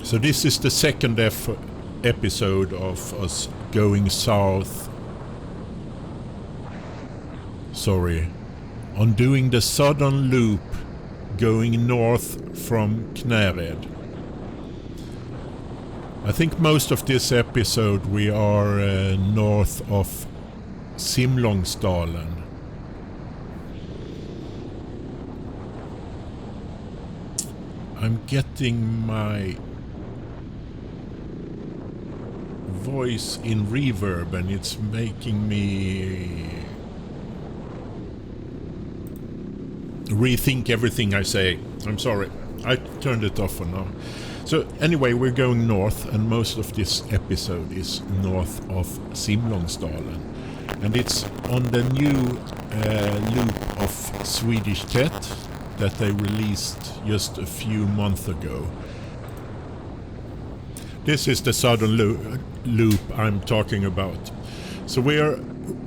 So this is the second episode of us going south. On doing the southern loop going north from Knäred. I think most of this episode we are north of Simlångsdalen. I'm getting my voice in reverb and it's making me rethink everything I say. I'm sorry. I turned it off for now. So anyway, we're going north and most of this episode is north of Simlångsdalen. And it's on the new loop of Swedish TET that they released just a few months ago. This is the southern loop I'm talking about. So we're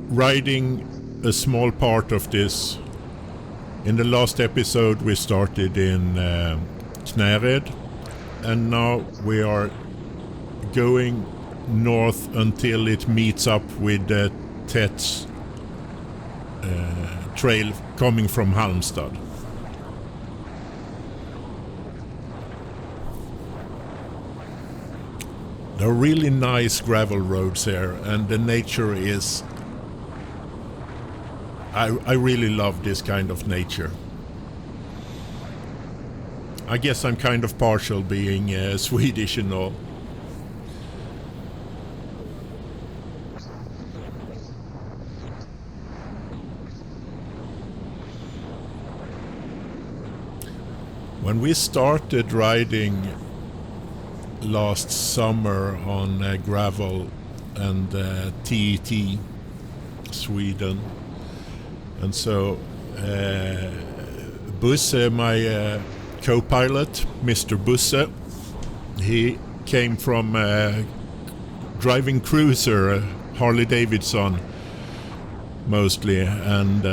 riding a small part of this. In the last episode we started in Knäred, and now we are going north until it meets up with the TET's trail coming from Halmstad. There are really nice gravel roads here, and the nature is... I really love this kind of nature. I guess I'm kind of partial being Swedish and all. When we started riding last summer on gravel and TET, Sweden, and so Busse, my co-pilot, Mr. Busse, he came from driving cruiser, Harley Davidson mostly, and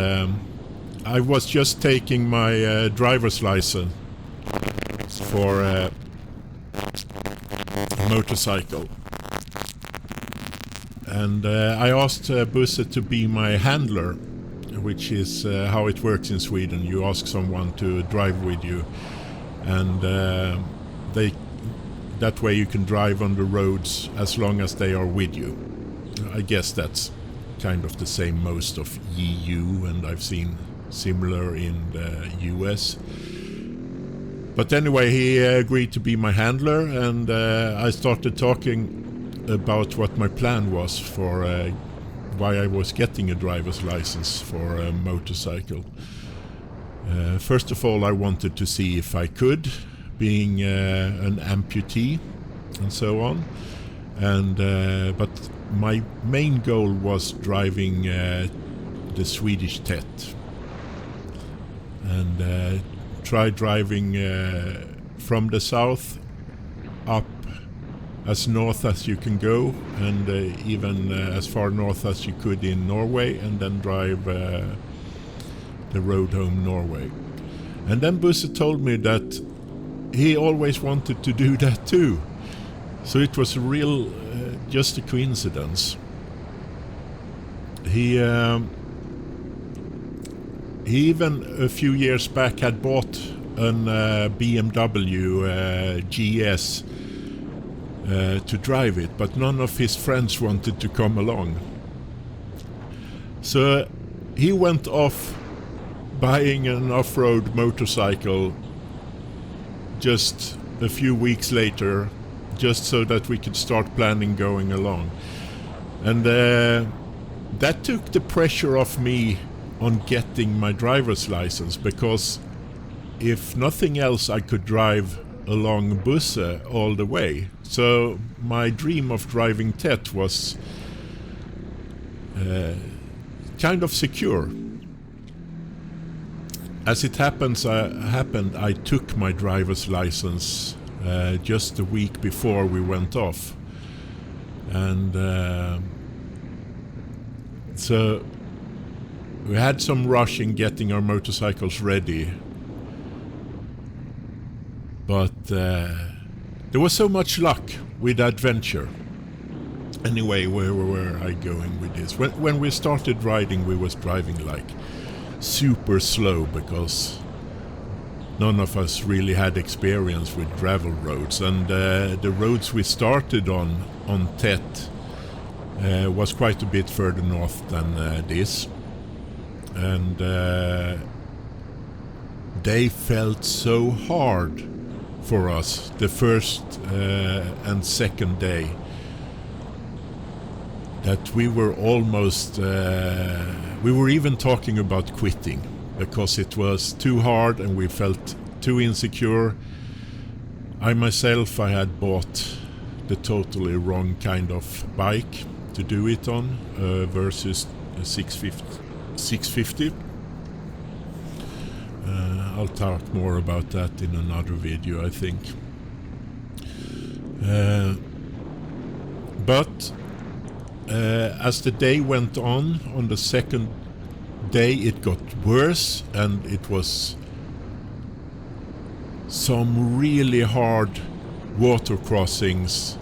I was just taking my driver's license for a motorcycle, and I asked Busse to be my handler, which is how it works in Sweden. You ask someone to drive with you, and that way you can drive on the roads as long as they are with you. I guess that's kind of the same most of EU, and I've seen similar in the US. But anyway, he agreed to be my handler, and I started talking about what my plan was for why I was getting a driver's license for a motorcycle. First of all, I wanted to see if I could, being an amputee and so on. And but my main goal was driving the Swedish TET, and try driving from the south up as north as you can go, and even as far north as you could in Norway, and then drive the road home Norway. And then Busse told me that he always wanted to do that too. So it was a real, just a coincidence. He even a few years back had bought an BMW GS to drive it, but none of his friends wanted to come along. So he went off buying an off-road motorcycle just a few weeks later, just so that we could start planning going along. And that took the pressure off me on getting my driver's license, because if nothing else I could drive along Busse all the way. So my dream of driving TET was kind of secure. As it happened, I took my driver's license just a week before we went off. And so we had some rush in getting our motorcycles ready. But there was so much luck with adventure. Anyway, where were I going with this? When we started riding, we was driving like super slow because none of us really had experience with gravel roads, and the roads we started on TET was quite a bit further north than this, and they felt so hard for us the first and second day that we were almost we were even talking about quitting because it was too hard and we felt too insecure. I had bought the totally wrong kind of bike to do it on versus a 650. I'll talk more about that in another video, I think. But as the day went on the second day it got worse, and it was some really hard water crossings,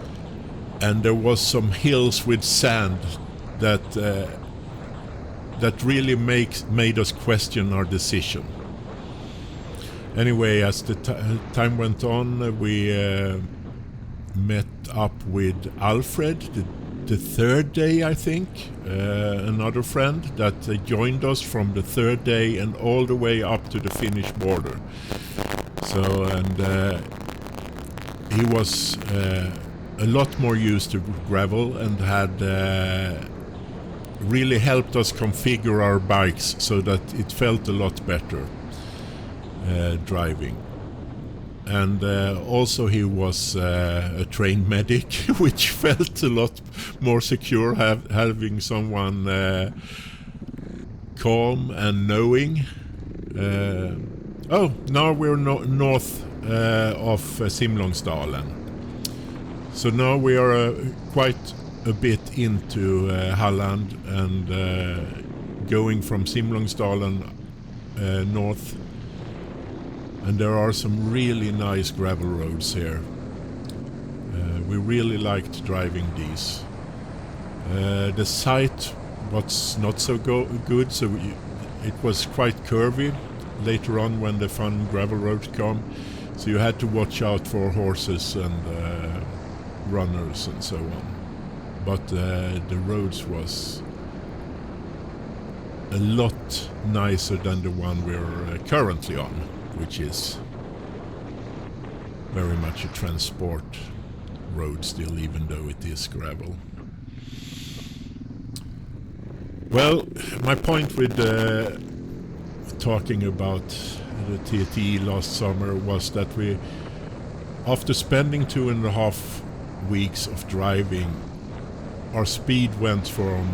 and there was some hills with sand that really made us question our decision. Anyway, as the time went on, we met up with Alfred the third day, I think, another friend that joined us from the third day and all the way up to the Finnish border. So, and he was a lot more used to gravel and had really helped us configure our bikes so that it felt a lot better driving. And also he was a trained medic, which felt a lot more secure having someone calm and knowing. Now we're north of Simlångsdalen. So now we are quite a bit into Halland and going from Simlångsdalen north. And there are some really nice gravel roads here. We really liked driving these. The site was not so good, so it was quite curvy later on when the fun gravel roads come. So you had to watch out for horses and runners and so on. But the roads was a lot nicer than the one we're currently on, which is very much a transport road still, even though it is gravel. Well, my point with talking about the TET last summer was that we, after spending 2.5 weeks of driving, our speed went from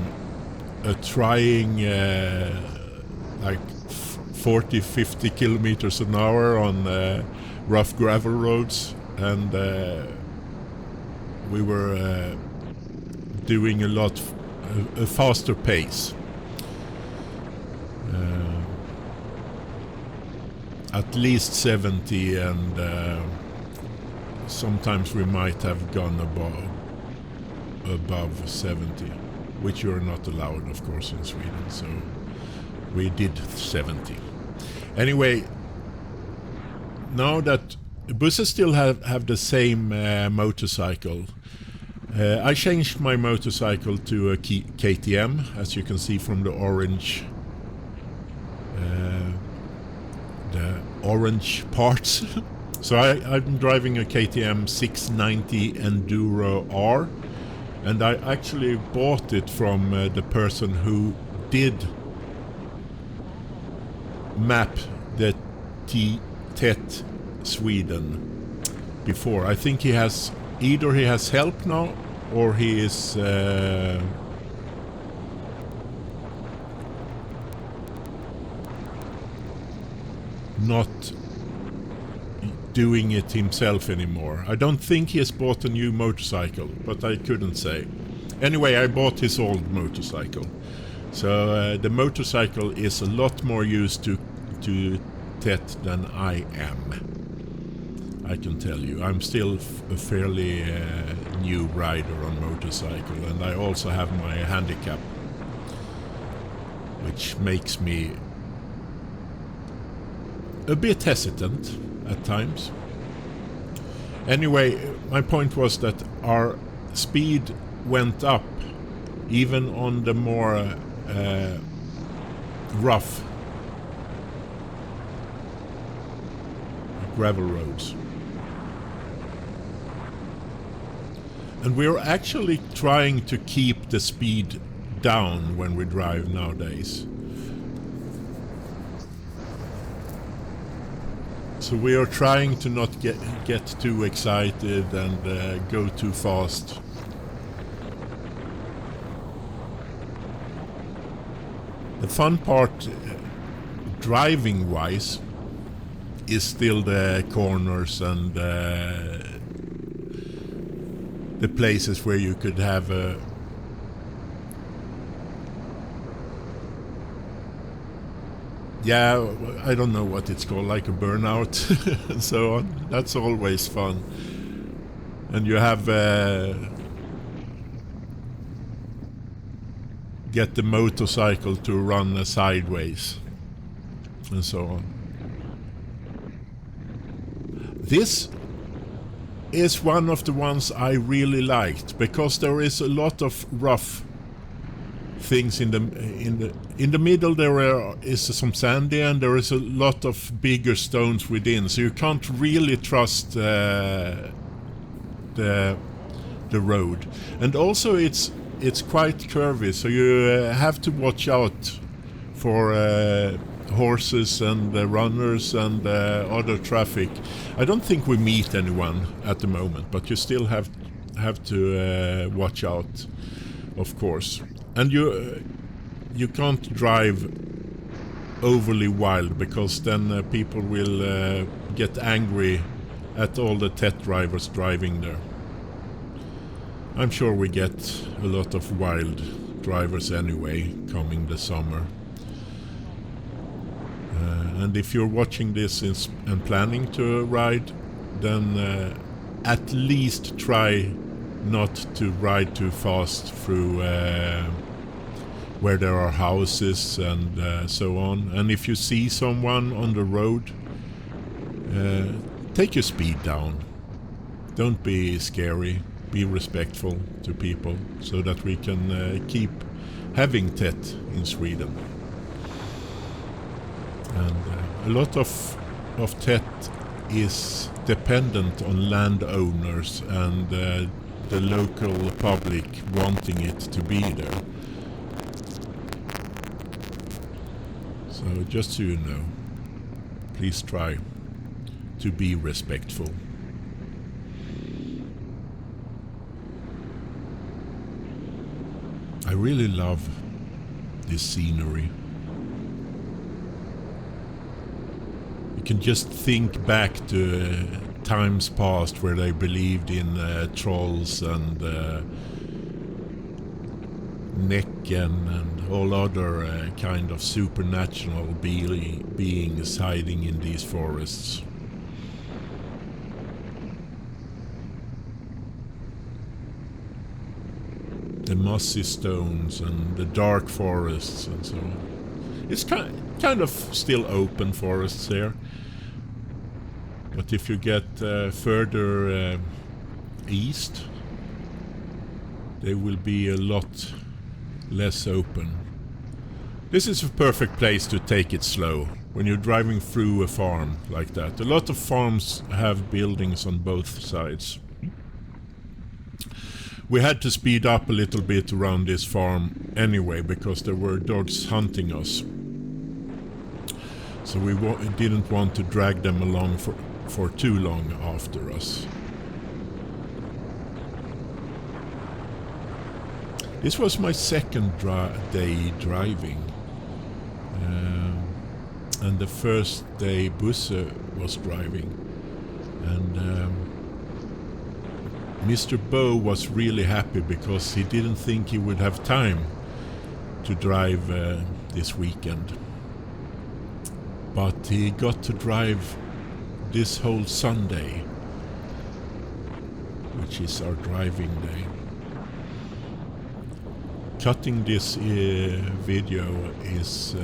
trying like 40-50 kilometers an hour on rough gravel roads, and we were doing a faster pace. At least 70, and sometimes we might have gone above 70, which you're not allowed, of course, in Sweden, so we did 70. Anyway, now that buses still have the same motorcycle, I changed my motorcycle to a KTM, as you can see from the orange parts. So I'm driving a KTM 690 Enduro R, and I actually bought it from the person who did map the TET Sweden before. I think he has help now, or he is not doing it himself anymore. I don't think he has bought a new motorcycle, but I couldn't say. Anyway, I bought his old motorcycle. So the motorcycle is a lot more used to TET than I am. I can tell you. I'm still a fairly new rider on motorcycle, and I also have my handicap, which makes me a bit hesitant at times. Anyway, my point was that our speed went up even on the more rough gravel roads. And we're actually trying to keep the speed down when we drive nowadays. So we are trying to not get too excited and go too fast. The fun part, driving wise, is still the corners and the places where you could have a I don't know what it's called, like a burnout and so on. That's always fun. And you have get the motorcycle to run sideways and so on. This is one of the ones I really liked, because there is a lot of rough things in the middle. There is some sandy, and there is a lot of bigger stones within, so you can't really trust the road. And also it's quite curvy, so you have to watch out for horses and runners and other traffic. I don't think we meet anyone at the moment, but you still have to watch out, of course. And you can't drive overly wild, because then people will get angry at all the TET drivers driving there. I'm sure we get a lot of wild drivers anyway coming this summer. And if you're watching this and planning to ride, then at least try not to ride too fast through where there are houses and so on. And if you see someone on the road, take your speed down. Don't be scary. Be respectful to people, so that we can keep having TET in Sweden. And a lot of TET is dependent on landowners and the local public wanting it to be there. So just so you know, please try to be respectful. I really love this scenery. You can just think back to times past where they believed in trolls and Näcken and all other kind of supernatural beings hiding in these forests. The mossy stones and the dark forests and so on. It's kind of still open forests here. But if you get further east, they will be a lot less open. This is a perfect place to take it slow when you're driving through a farm like that. A lot of farms have buildings on both sides. We had to speed up a little bit around this farm anyway, because there were dogs hunting us. So we didn't want to drag them along for too long after us. This was my second day driving. And the first day Busse was driving. And Mr. Bo was really happy, because he didn't think he would have time to drive this weekend. But he got to drive this whole Sunday which is our driving day. Cutting this video is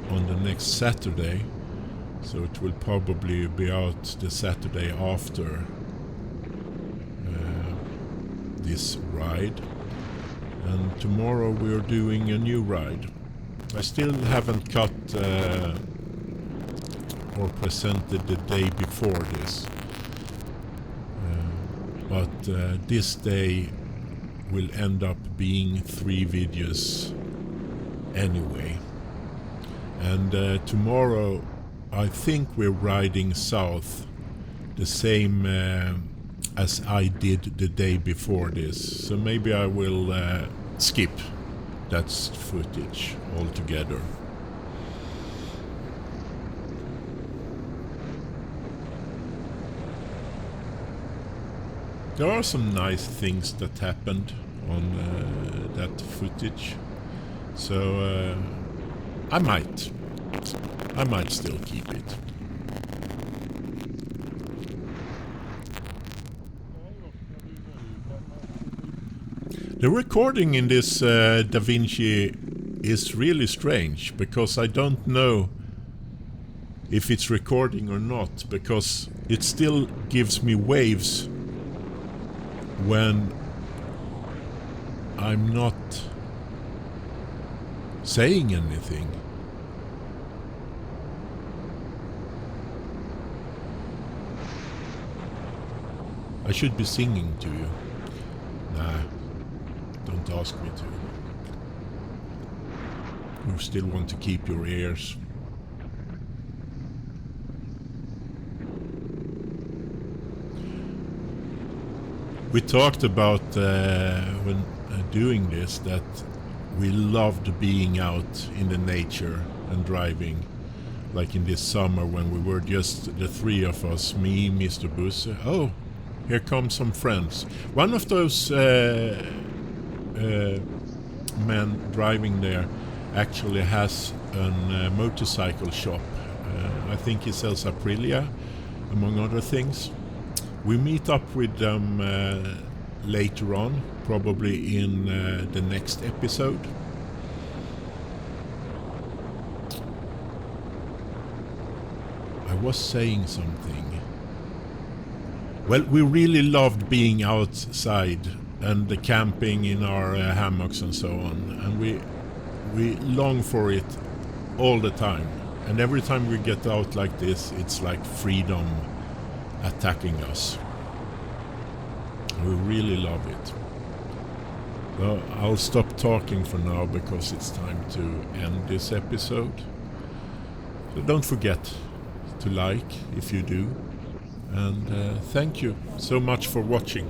on the next Saturday, so it will probably be out the Saturday after this ride. And tomorrow we're doing a new ride. I still haven't cut or presented the day before this, but this day will end up being 3 videos anyway. And tomorrow I think we're riding south the same as I did the day before this, so maybe I will skip that footage altogether. There are some nice things that happened on that footage, so I might still keep it. The recording in this DaVinci is really strange, because I don't know if it's recording or not, because it still gives me waves when I'm not saying anything. I should be singing to you. Nah, don't ask me to. You still want to keep your ears. We talked about when doing this that we loved being out in the nature and driving, like in this summer when we were just the 3 of us, me, Mr. Busse. Oh, here come some friends. One of those men driving there actually has a motorcycle shop. I think he sells Aprilia, among other things. We meet up with them later on, probably in the next episode. I was saying something. Well, we really loved being outside and the camping in our hammocks and so on, and we long for it all the time. And every time we get out like this, it's like freedom attacking us. We really love it. Well, I'll stop talking for now because it's time to end this episode. So don't forget to like if you do. And thank you so much for watching.